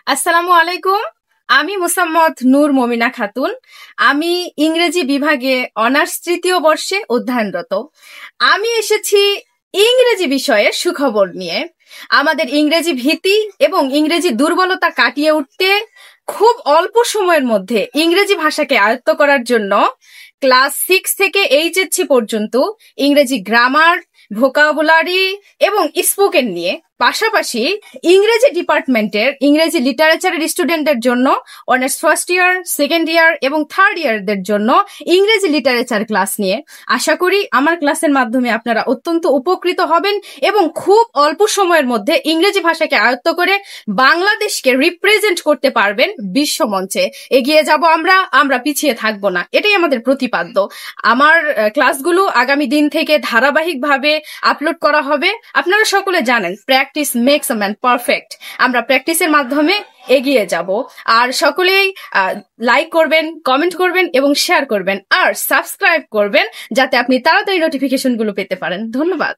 আসসালামু আলাইকুম। আমি মোসাম্মদ নূর মমিনা খাতুন। আমি ইংরেজি বিভাগে অনার্স তৃতীয় বর্ষে অধ্যয়নরত। আমি এসেছি ইংরেজি বিষয়ে সুখবর নিয়ে। আমাদের ইংরেজি ভীতি এবং ইংরেজি দুর্বলতা কাটিয়ে উঠতে খুব অল্প সময়ের মধ্যে ইংরেজি ভাষাকে আয়ত্ত করার জন্য ক্লাস 6 থেকে এইচএসসি পর্যন্ত ইংরেজি গ্রামার, ভোকাবুলারি এবং স্পোকেন নিয়ে, পাশাপাশি ইংরেজি ডিপার্টমেন্টের ইংরেজি লিটারেচারের স্টুডেন্টদের জন্য honours first year, second year এবং থার্ড ইয়ারদের জন্য ইংরেজি লিটারেচার ক্লাস নিয়ে। আশা করি আমার ক্লাসের মাধ্যমে আপনারা অত্যন্ত উপকৃত হবেন এবং খুব অল্প সময়ের মধ্যে ইংরেজি ভাষাকে আয়ত্ত করে বাংলাদেশকে রিপ্রেজেন্ট করতে পারবেন বিশ্ব মঞ্চে। এগিয়ে যাব আমরা পিছিয়ে থাকবো না, এটাই আমাদের প্রতিপাদ্য। আমার ক্লাসগুলো আগামী দিন থেকে ধারাবাহিকভাবে আপলোড করা হবে। আপনারা সকলে জানেন practice makes a man perfect. আমরা প্র্যাকটিসের মাধ্যমে এগিয়ে যাব। আর সকলেই লাইক করবেন, কমেন্ট করবেন এবং শেয়ার করবেন আর সাবস্ক্রাইব করবেন, যাতে আপনি তাড়াতাড়ি নোটিফিকেশনগুলো পেতে পারেন। ধন্যবাদ।